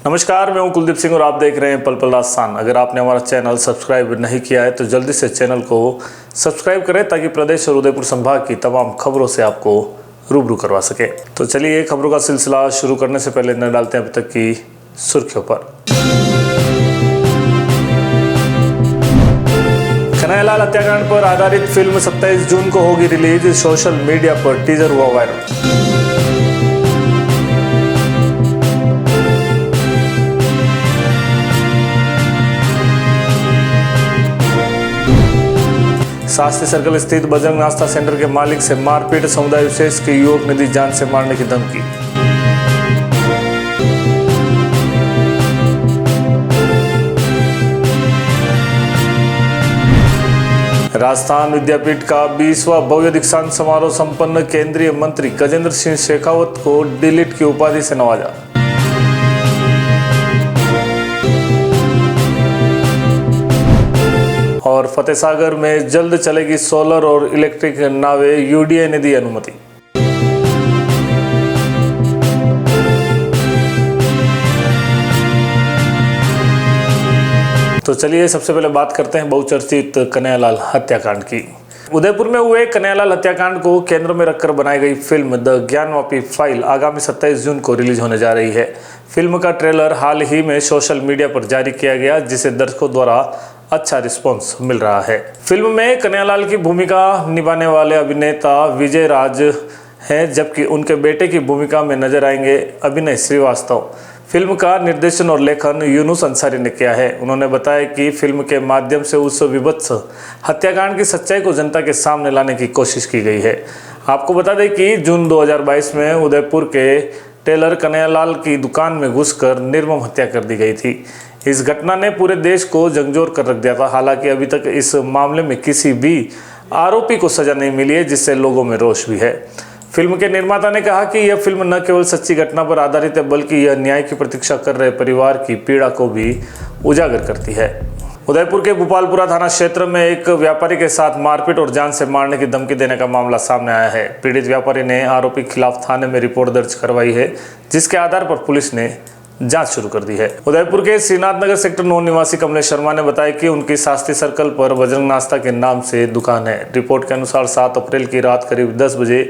नमस्कार, मैं हूं कुलदीप सिंह और आप देख रहे हैं पल पल राजस्थान। अगर आपने हमारा चैनल सब्सक्राइब नहीं किया है तो जल्दी से चैनल को सब्सक्राइब करें ताकि प्रदेश और उदयपुर संभाग की तमाम खबरों से आपको रूबरू करवा सके। तो चलिए खबरों का सिलसिला शुरू करने से पहले नजर डालते हैं अब तक की सुर्खियों पर। कन्हैयालाल हत्याकांड पर आधारित फिल्म 27 जून को होगी रिलीज। सोशल मीडिया पर टीजर हुआ वायरल। शास्त्री सर्कल स्थित बजरंग नाश्ता सेंटर के मालिक से मारपीट। समुदाय विशेष के युवक ने दी जान से मारने की धमकी। राजस्थान विद्यापीठ का 20वां भव्य दीक्षांत समारोह संपन्न। केंद्रीय मंत्री गजेंद्र सिंह शेखावत को डिलीट की उपाधि से नवाजा। और फतेह सागर में जल्द चलेगी सोलर और इलेक्ट्रिक नावें, यूडीए ने दी अनुमति। तो चलिए सबसे पहले बात करते हैं बहुचर्चित कन्हैयालाल हत्याकांड की। उदयपुर में हुए कन्हैयालाल हत्याकांड को केंद्र में रखकर बनाई गई फिल्म द ज्ञानवापी फाइल आगामी 27 जून को रिलीज होने जा रही है। फिल्म का ट्रेलर हाल ही में सोशल मीडिया पर जारी किया गया, जिसे दर्शकों द्वारा अच्छा रिस्पॉन्स मिल रहा है। फिल्म में कन्हैयालाल की भूमिका निभाने वाले अभिनेता विजय राज हैं, जबकि उनके बेटे की भूमिका में नजर आएंगे अभिनय श्रीवास्तव। फिल्म का निर्देशन और लेखन यूनुस अंसारी ने किया है। उन्होंने बताया कि फिल्म के माध्यम से उस विभत्स हत्याकांड की सच्चाई को जनता के सामने लाने की कोशिश की गई है। आपको बता दें कि जून 2022 में उदयपुर के टेलर कन्हैयालाल की दुकान में घुसकर निर्मम हत्या कर दी गई थी। इस घटना ने पूरे देश को झकझोर कर रख दिया था। हालांकि अभी तक इस मामले में किसी भी आरोपी को सजा नहीं मिली है, जिससे लोगों में रोष भी है। फिल्म के निर्माता ने कहा कि यह फिल्म न केवल सच्ची घटना पर आधारित है, बल्कि यह न्याय की प्रतीक्षा कर रहे परिवार की पीड़ा को भी उजागर करती है। उदयपुर के भोपालपुरा थाना क्षेत्र में एक व्यापारी के साथ मारपीट और जान से मारने की धमकी देने का मामला सामने आया है। पीड़ित व्यापारी ने आरोपी के खिलाफ थाने में रिपोर्ट दर्ज करवाई है, जिसके आधार पर पुलिस ने जांच शुरू कर दी है। उदयपुर के श्रीनाथ नगर सेक्टर 9 निवासी कमलेश शर्मा ने बताया कि उनकी शास्त्री सर्कल पर बजरंग नाश्ता के नाम से दुकान है। रिपोर्ट के अनुसार 7 अप्रैल की रात करीब 10 बजे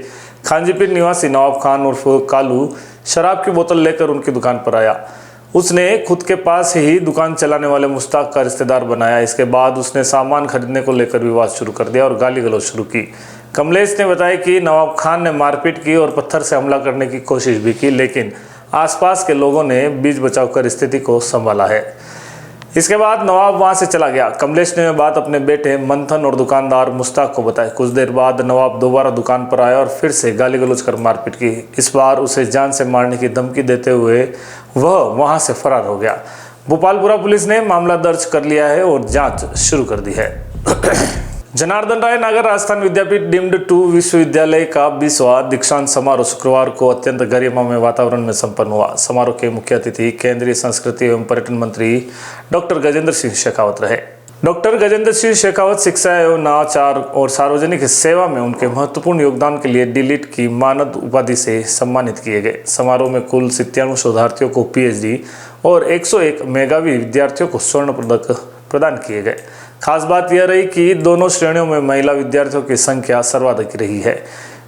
खांजीपीर निवासी नवाब खान उर्फ कालू शराब की बोतल लेकर उनकी दुकान पर आया। उसने खुद के पास ही दुकान चलाने वाले मुश्ताक का रिश्तेदार बनाया। इसके बाद उसने सामान खरीदने को लेकर विवाद शुरू कर दिया और गाली गलौज शुरू की। कमलेश ने बताया कि नवाब खान ने मारपीट की और पत्थर से हमला करने की कोशिश भी की, लेकिन आसपास के लोगों ने बीच बचाव कर स्थिति को संभाला है। इसके बाद नवाब वहां से चला गया। कमलेश ने बात अपने बेटे मंथन और दुकानदार मुश्ताक को बताई। कुछ देर बाद नवाब दोबारा दुकान पर आया और फिर से गाली गलौज कर मारपीट की। इस बार उसे जान से मारने की धमकी देते हुए वह वहां से फरार हो गया। भोपालपुरा पुलिस ने मामला दर्ज कर लिया है और जांच शुरू कर दी है। जनार्दन राय नागर राजस्थान विद्यापीठ डीम्ड 2 विश्वविद्यालय का 20वां दीक्षांत समारोह शुक्रवार को अत्यंत गरिमामय वातावरण में संपन्न हुआ। समारोह के मुख्य अतिथि केंद्रीय संस्कृति एवं पर्यटन मंत्री डॉक्टर गजेंद्र सिंह शेखावत रहे। डॉक्टर गजेंद्र सिंह शेखावत शिक्षा एवं नवाचार और सार्वजनिक सेवा में उनके महत्वपूर्ण योगदान के लिए डिलीट की मानद उपाधि से सम्मानित किए गए। समारोह में कुल 97 शोधार्थियों को PhD और 101 मेधावी विद्यार्थियों को स्वर्ण पदक प्रदान किए गए। खास बात यह रही कि दोनों श्रेणियों में महिला विद्यार्थियों की संख्या सर्वाधिक रही है।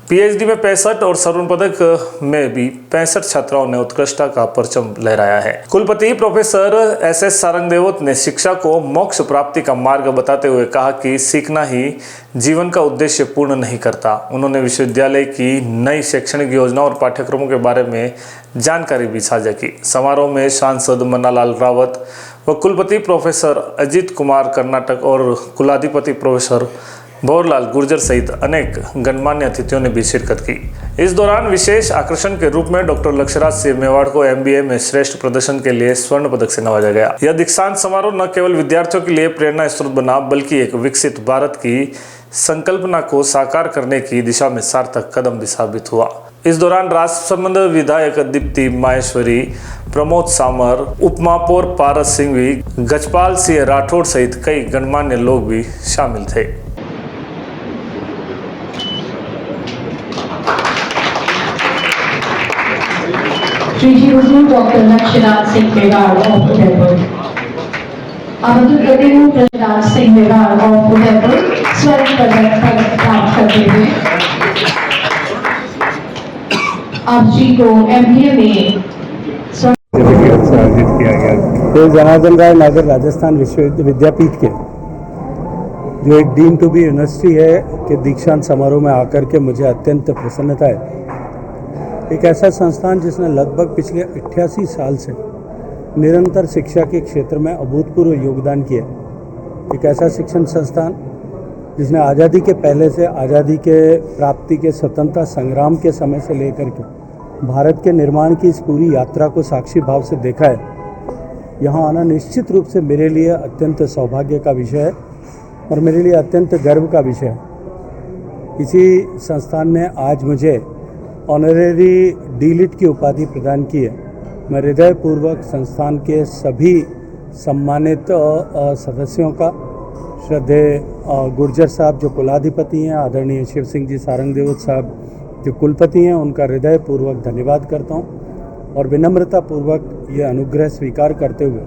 PhD में 65 और स्वर्ण पदक में भी 65 छात्राओं ने उत्कृष्टता का परचम लहराया है। कुलपति प्रोफेसर SS सारंगदेवत ने शिक्षा को मोक्ष प्राप्ति का मार्ग बताते हुए कहा कि सीखना ही जीवन का उद्देश्य पूर्ण नहीं करता। उन्होंने विश्वविद्यालय की नई शैक्षणिक योजना और पाठ्यक्रमों के बारे में जानकारी भी साझा की। समारोह में सांसद मन्नालाल रावत व कुलपति प्रोफेसर अजीत कुमार कर्नाटक और कुलाधिपति प्रोफेसर भंवरलाल गुर्जर सहित अनेक गणमान्य अतिथियों ने भी शिरकत की। इस दौरान विशेष आकर्षण के रूप में डॉक्टर लक्ष्यराज सिंह मेवाड़ को MBA में श्रेष्ठ प्रदर्शन के लिए स्वर्ण पदक से नवाजा गया। यह दीक्षांत समारोह न केवल विद्यार्थियों के लिए प्रेरणा स्रोत बना, बल्कि एक विकसित भारत की संकल्पना को साकार करने की दिशा में सार्थक कदम भी साबित हुआ। इस दौरान राजसमंद विधायक दीप्ति माहेश्वरी, प्रमोद सामर, उपमहापौर पारस सिंघवी, गजपाल सिंह राठौड़ सहित कई गणमान्य लोग भी शामिल थे। Shri doctor Lakshyaraj Singh Mewar of Udaipur. आमंत्रित करते हैं लक्ष्यराज सिंह मेवाड़ ऑफ उदयपुर स्वर्ण पदक प्राप्त करते हुए आप जी को MBA में से आयोजित किया गया। ये जनार्दन राय नागर राजस्थान विद्यापीठ के जो एक डीम टू बी यूनिवर्सिटी है के दीक्षांत समारोह में आकर के मुझे अत्यंत प्रसन्नता है। एक ऐसा संस्थान जिसने लगभग पिछले 88 साल से निरंतर शिक्षा के क्षेत्र में अभूतपूर्व योगदान किया। एक ऐसा शिक्षण संस्थान जिसने आज़ादी के पहले से आज़ादी के प्राप्ति के स्वतंत्रता संग्राम के समय से लेकर के भारत के निर्माण की इस पूरी यात्रा को साक्षी भाव से देखा है। यहाँ आना निश्चित रूप से मेरे लिए अत्यंत सौभाग्य का विषय है और मेरे लिए अत्यंत गर्व का विषय है। इसी संस्थान ने आज मुझे ऑनरेरी डीलिट की उपाधि प्रदान की है। मैं हृदयपूर्वक संस्थान के सभी सम्मानित सदस्यों का, श्रद्धेय गुर्जर साहब जो कुलाधिपति हैं, आदरणीय शिव सिंह जी सारंगदेवत साहब जो कुलपति हैं, उनका हृदयपूर्वक धन्यवाद करता हूं और विनम्रतापूर्वक ये अनुग्रह स्वीकार करते हुए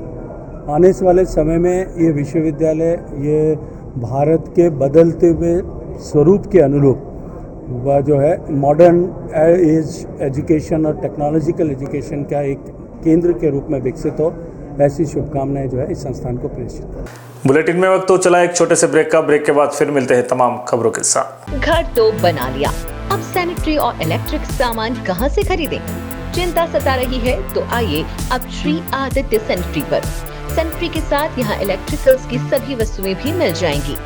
आने वाले समय में ये विश्वविद्यालय ये भारत के बदलते हुए स्वरूप के अनुरूप वह जो है मॉडर्न एज एजुकेशन और टेक्नोलॉजिकल एजुकेशन का एक केंद्र के रूप में विकसित हो, ऐसी शुभकामनाएं जो है इस संस्थान को प्रेषित। बुलेटिन में वक्त तो चला एक छोटे से ब्रेक का। ब्रेक के बाद फिर मिलते हैं तमाम खबरों के साथ। घर तो बना लिया, अब सैनिटरी और इलेक्ट्रिक सामान कहां से खरीदें? चिंता सता रही है तो आइए अब श्री आदित्य सैनिटरी पर। सैनिटरी के साथ यहाँ इलेक्ट्रिकल्स की सभी वस्तुएं भी मिल जाएंगी।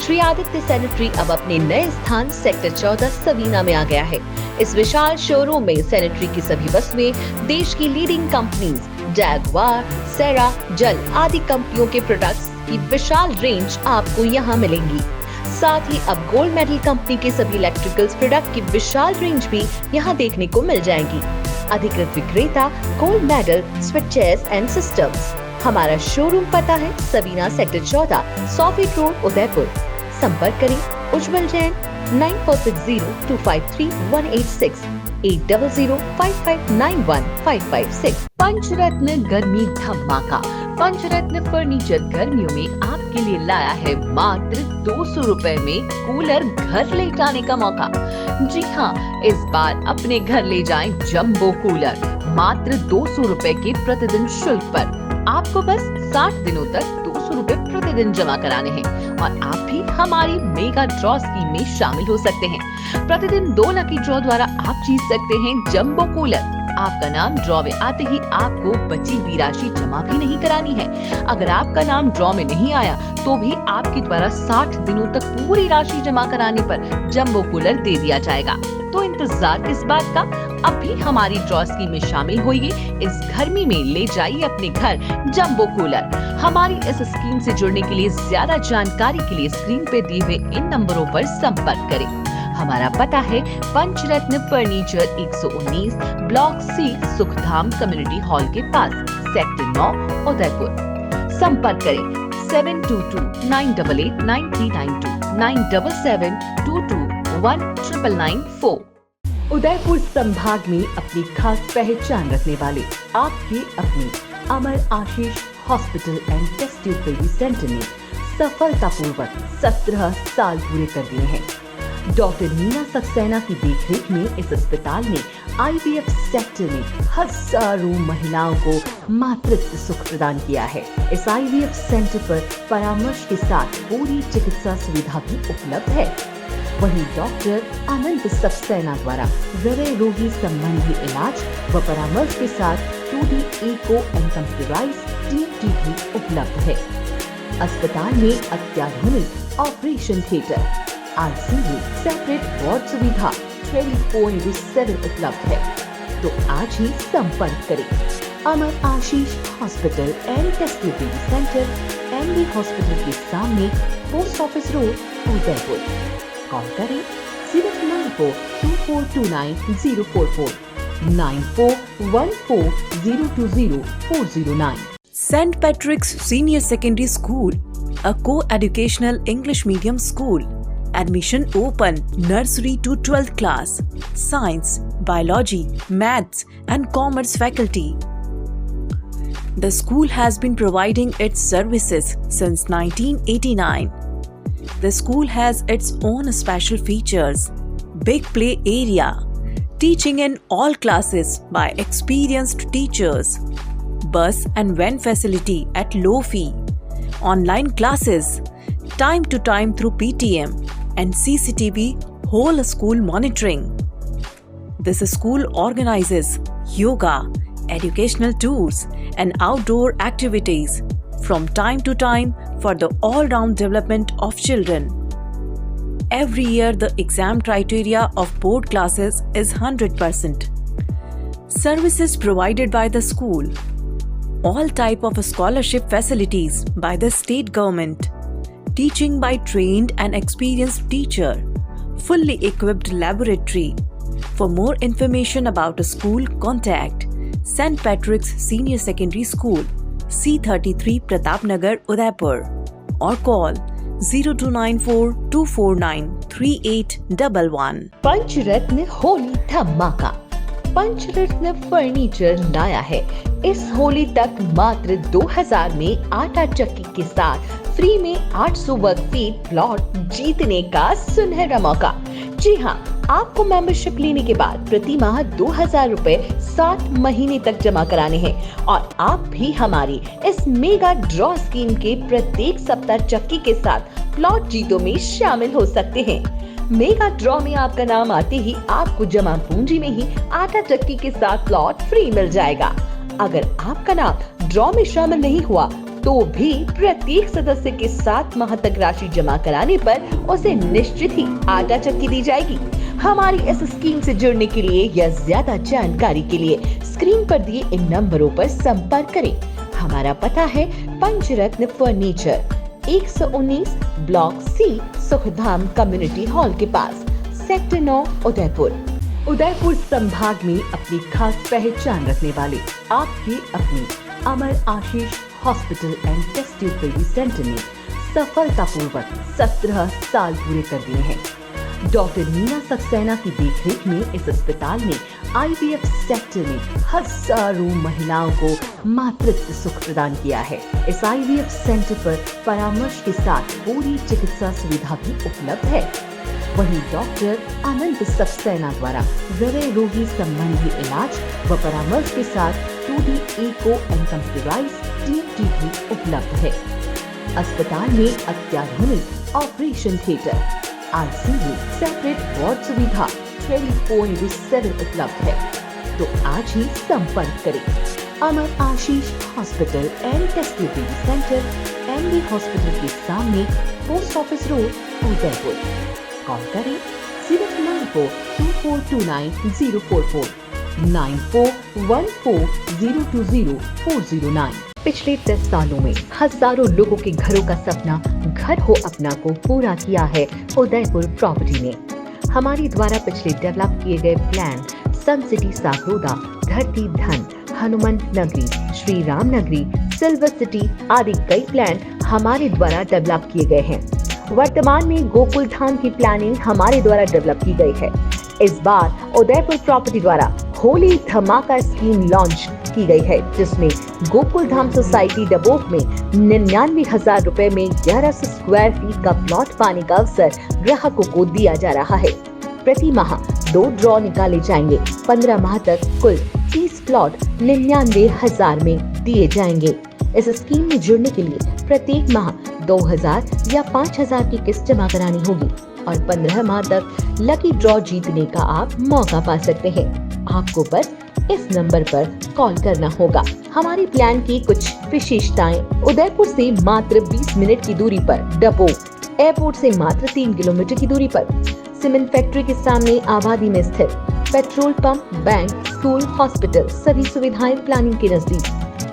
श्री आदित्य सैनिटरी अब अपने नए स्थान सेक्टर 14 सवीना में आ गया है। इस विशाल शोरूम में सैनिटरी की सभी वस्तुएं देश की लीडिंग कंपनीज जैगवार, सेरा, जल आदि कंपनियों के प्रोडक्ट्स की विशाल रेंज आपको यहाँ मिलेंगी। साथ ही अब गोल्ड मेडल कंपनी के सभी इलेक्ट्रिकल्स प्रोडक्ट की विशाल रेंज भी यहाँ देखने को मिल जाएंगी। अधिकृत विक्रेता gold medal switches and systems. हमारा शोरूम पता है Savina sector 14 100 feet road Udaipur. संपर्क करें उज्जवल जैन 9460253186 8005591556। पंचरत्न गर्मी धमाका। पंचरत्न फर्नीचर गर्मियों में आपके लिए लाया है मात्र 200 रुपए में कूलर घर ले जाने का मौका। जी हाँ, इस बार अपने घर ले जाएं जंबो कूलर मात्र 200 रुपए के प्रतिदिन शुल्क पर। आपको बस 60 दिनों तक 200 रुपए प्रतिदिन जमा कराने हैं और आप भी हमारी मेगा ड्रॉ स्कीम में शामिल हो सकते हैं। प्रतिदिन 2 लकी ड्रॉ द्वारा आप जीत सकते हैं जंबो कूलर। आपका नाम ड्रॉ में आते ही आपको बची हुई राशि जमा भी नहीं करानी है। अगर आपका नाम ड्रॉ में नहीं आया तो भी आपके द्वारा 60 दिनों तक पूरी राशि जमा कराने पर जंबो कूलर दे दिया जाएगा। तो इंतजार किस बात का, अब भी हमारी ड्रॉ स्कीम में शामिल होइए। इस गर्मी में ले जाइए अपने घर जंबो कूलर। हमारी इस स्कीम से जुड़ने के लिए ज्यादा जानकारी के लिए स्क्रीन पे दिए हुए इन नंबरों पर संपर्क करें। हमारा पता है Panchratna furniture 119 block C Sukhdham community hall के पास सेक्टर 9 उदयपुर। संपर्क करें 7229889392 9772219994। उदयपुर संभाग में अपनी खास पहचान रखने वाले आपके अपने Amar Ashish hospital and test tube baby centre ने सफलतापूर्वक 17 साल पूरे कर दिए हैं। डॉक्टर नीना सक्सेना की देखरेख में इस अस्पताल ने IVF सेक्टर में हजारों महिलाओं को मातृत्व सुख प्रदान किया है। इस IVF सेंटर पर परामर्श के साथ पूरी चिकित्सा सुविधा भी उपलब्ध है। वहीं डॉक्टर अनंत सक्सेना द्वारा हृदय रोगी संबंधी इलाज व परामर्श के साथ 2D echo and computerised TMT भी उपलब्ध है। अस्पताल में अत्याधुनिक operation theatre, ICU, separate ward सुविधा 24/7 उपलब्ध है। तो आज ही संपर्क करें। Amar Ashish hospital and test tube baby centre MB hospital के सामने post office road Udaipur. Call करें 0942429 9414020409। St. Patrick's Senior Secondary School, a co-educational English medium school. Admission open nursery to 12th class. Science, biology, maths and commerce faculty. The school has been providing its services since 1989. The school has its own special features. Big play area. Teaching in all classes by experienced teachers. Bus and van facility at low fee. Online classes. Time to time through PTM and CCTV whole school monitoring. This school organizes yoga, educational tours and outdoor activities from time to time for the all-round development of children. Every year the exam criteria of board classes is 100%. Services provided by the school. All type of scholarship facilities by the state government. Teaching by trained and experienced teacher. Fully equipped laboratory. For more information about the school, contact St. Patrick's Senior Secondary School, C33 Pratapnagar, Udaipur, or call 0294 249 3811. पंचरत्न होली धमाका। पंचरत्न furniture लाया है इस होली तक मात्र 2000 में आटा चक्की के साथ फ्री में 800 वर्ग फीट प्लॉट जीतने का सुनहरा मौका। जी हाँ, आपको मेंबरशिप लेने के बाद प्रति माह 2000 रुपए 7 महीने तक जमा कराने हैं और आप भी हमारी इस मेगा ड्रॉ स्कीम के प्रत्येक सप्ताह चक्की के साथ प्लॉट जीतों में शामिल हो सकते हैं। मेगा ड्रॉ में आपका नाम आते ही आपको जमा पूंजी में ही आटा चक्की के साथ प्लॉट फ्री मिल जाएगा। अगर आपका नाम ड्रॉ में शामिल नहीं हुआ तो भी प्रत्येक सदस्य के 7 माह तक राशि जमा कराने पर उसे निश्चित ही आटा चक्की दी जाएगी। हमारी इस स्कीम से जुड़ने के लिए या ज्यादा जानकारी के लिए स्क्रीन पर दिए इन नंबरों पर संपर्क करें। हमारा पता है Panchratna furniture, 119 block C, Sukhdham community hall के पास, सेक्टर 9, उदयपुर। उदयपुर संभाग में अपनी खास पहचान रखने वाले आपके अपने Amar Ashish hospital and test tube baby centre ने सफलतापूर्वक 17 साल पूरे कर दिए हैं। डॉक्टर मीना सक्सेना की देखरेख में इस अस्पताल ने IVF सेक्टर में हजारों महिलाओं को मातृत्व सुख प्रदान किया है। इस IVF सेंटर पर परामर्श के साथ पूरी चिकित्सा सुविधा भी उपलब्ध है। वहीं डॉक्टर अनंत सक्सेना द्वारा हृदय रोगी संबंधी इलाज व परामर्श के साथ 2D echo and computerised TFT भी उपलब्ध है। अस्पताल में अत्याधुनिक operation theatre, ICU, separate ward सुविधा 24/7 उपलब्ध है। तो आज ही संपर्क करें। Amar Ashish hospital and test tube baby centre, MD hospital के सामने, post office road, Udaipur. Call करें 0942429 9414020409। पिछले 10 सालों में हजारों लोगों के घरों का सपना घर हो अपना को पूरा किया है उदयपुर प्रॉपर्टी ने। हमारे द्वारा पिछले डेवलप किए गए प्लान सन सिटी सागरोदा, धरती धन, हनुमंत नगरी, श्री राम नगरी, सिल्वर सिटी आदि कई प्लान हमारे द्वारा डेवलप किए गए हैं। वर्तमान में गोकुल धाम की प्लानिंग हमारे द्वारा डेवलप की गई है। इस बार उदयपुर प्रॉपर्टी द्वारा होली धमाका स्कीम लॉन्च की गई है, जिसमें गोकुल धाम सोसाइटी डबोक में 99,000 रुपए में 1100 स्क्वायर फीट का प्लॉट पाने का अवसर ग्राहकों को दिया जा रहा है। प्रति माह 2 ड्रॉ निकाले जाएंगे। 15 माह तक कुल 30 प्लॉट 99,000 में दिए जाएंगे। इस स्कीम में जुड़ने के लिए प्रत्येक माह 2,000 या 5,000 की किस्त जमा करानी होगी और 15 माह तक लकी ड्रॉ जीतने का आप मौका पा सकते हैं। आपको बस इस नंबर पर कॉल करना होगा। हमारी प्लान की कुछ विशेषताएं: उदयपुर से मात्र 20 मिनट की दूरी पर डबोक, एयरपोर्ट से मात्र 3 किलोमीटर की दूरी पर, सीमेंट फैक्ट्री के सामने आबादी में स्थित, petrol pump, bank, school, hospital सभी सुविधाएं प्लानिंग के नजदीक,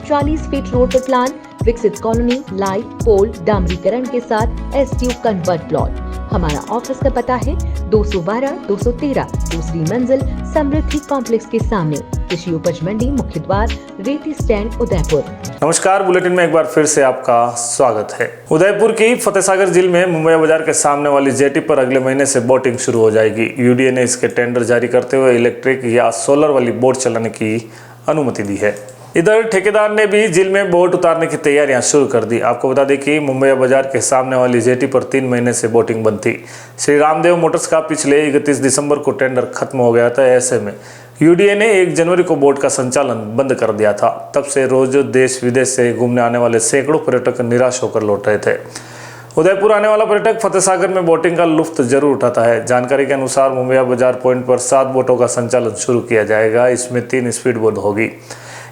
40 फीट रोड पर प्लान, विकसित कॉलोनी, लाइट पोल, डामरीकरण के साथ STU कन्वर्ट प्लॉट। हमारा ऑफिस का पता है 212-213 दूसरी मंजिल समृद्धि कॉम्प्लेक्स के सामने, कृषि उपज मंडी, मुख्य द्वार, रेती स्टैंड, उदयपुर। नमस्कार, बुलेटिन में एक बार फिर से आपका स्वागत है। उदयपुर की फतेहसागर झील में मुंबई बाजार के सामने वाली जेटी पर अगले महीने से बोटिंग शुरू हो जाएगी। यूडीए ने इसके टेंडर जारी करते हुए इलेक्ट्रिक या सोलर वाली बोट चलाने की अनुमति दी है। इधर ठेकेदार ने भी झील में बोट उतारने की तैयारियां शुरू कर दी। आपको बता दें कि मुंबई बाजार के सामने वाली जेटी पर 3 महीने से बोटिंग बंद थी। श्री रामदेव मोटर्स का पिछले 31 दिसंबर को टेंडर खत्म हो गया था। ऐसे में यूडीए ने 1 जनवरी को बोट का संचालन बंद कर दिया था। तब से रोज देश विदेश से घूमने आने वाले सैकड़ों पर्यटक निराश होकर लौट रहे थे। उदयपुर आने वाला पर्यटक फतेहसागर में बोटिंग का लुत्फ जरूर उठाता है। जानकारी के अनुसार मुंबई बाजार पॉइंट पर 7 बोटों का संचालन शुरू किया जाएगा। इसमें 3 स्पीड बोट होगी।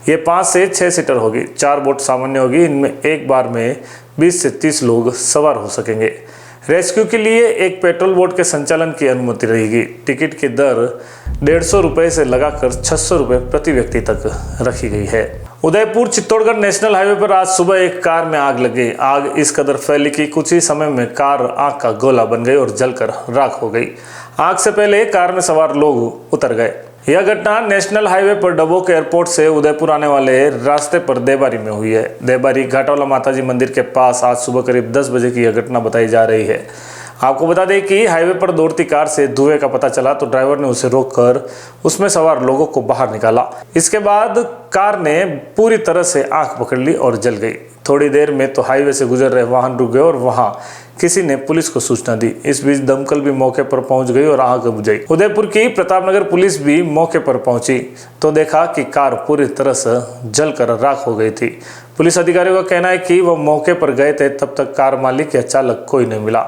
ये 5 से 6 सीटर होगी। 4 बोट सामान्य होगी। इनमें एक बार में 20 से 30 लोग सवार हो सकेंगे। रेस्क्यू के लिए एक पेट्रोल बोट के संचालन की अनुमति रहेगी। टिकट की दर 150 रुपये से लगाकर 600 रुपये प्रति व्यक्ति तक रखी गई है। उदयपुर चित्तौड़गढ़ नेशनल हाईवे पर आज सुबह एक कार में आग लग गई। आग इस कदर फैली कि कुछ ही समय में कार आग का गोला बन गई और जलकर राख हो गई। आग से पहले कार में सवार लोग उतर गए। यह घटना नेशनल हाईवे पर डबोक एयरपोर्ट से उदयपुर आने वाले रास्ते पर देबारी में हुई है। देबारी घाटोला माताजी मंदिर के पास आज सुबह करीब 10 बजे की यह घटना बताई जा रही है। आपको बता दें कि हाईवे पर दौड़ती कार से धुएं का पता चला तो ड्राइवर ने उसे रोककर उसमें सवार लोगों को बाहर निकाला। इसके बाद कार ने पूरी तरह से आंख पकड़ ली और जल गई। थोड़ी देर में तो हाईवे से गुजर रहे वाहन रुक गए और वहां किसी ने पुलिस को सूचना दी। इस बीच दमकल भी मौके पर पहुंच गई और आग बुझाई। उदयपुर की प्रतापनगर पुलिस भी मौके पर पहुंची तो देखा कि कार पूरी तरह से जलकर राख हो गई थी। पुलिस अधिकारियों का कहना है कि वह मौके पर गए थे, तब तक कार मालिक या चालक कोई नहीं मिला।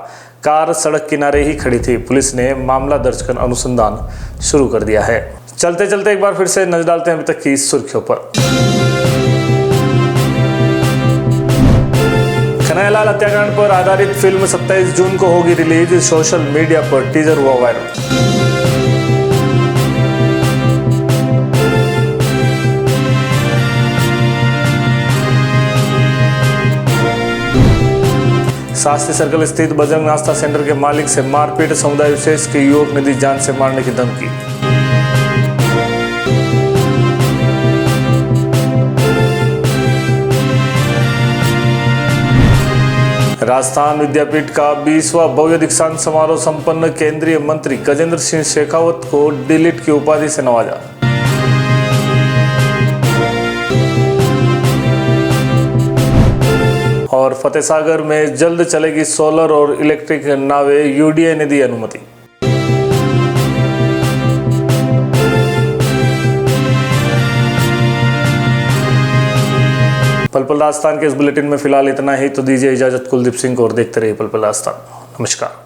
कार सड़क किनारे ही खड़ी थी। पुलिस ने मामला दर्ज कर अनुसंधान शुरू कर दिया है। चलते चलते एक बार फिर से नजर डालते हैं अभी तक की सुर्खियों पर। कन्हैयालाल हत्याकांड पर आधारित फिल्म 27 जून को होगी रिलीज। सोशल मीडिया पर टीजर हुआ वायरल। शास्त्री सर्कल स्थित बजरंग नाश्ता सेंटर के मालिक से मारपीट। समुदाय विशेष के युवक ने दी जान से मारने की धमकी। राजस्थान विद्यापीठ का 20वां भव्य दीक्षांत समारोह संपन्न। केंद्रीय मंत्री गजेंद्र सिंह शेखावत को डिलीट की उपाधि से नवाजा। और फतेहसागर में जल्द चलेगी सोलर और इलेक्ट्रिक नावें, यूडीए ने दी अनुमति। पल पल राजस्थान के इस बुलेटिन में फिलहाल इतना ही। तो दीजिए इजाजत कुलदीप सिंह को और देखते रहिए पल पल राजस्थान। नमस्कार।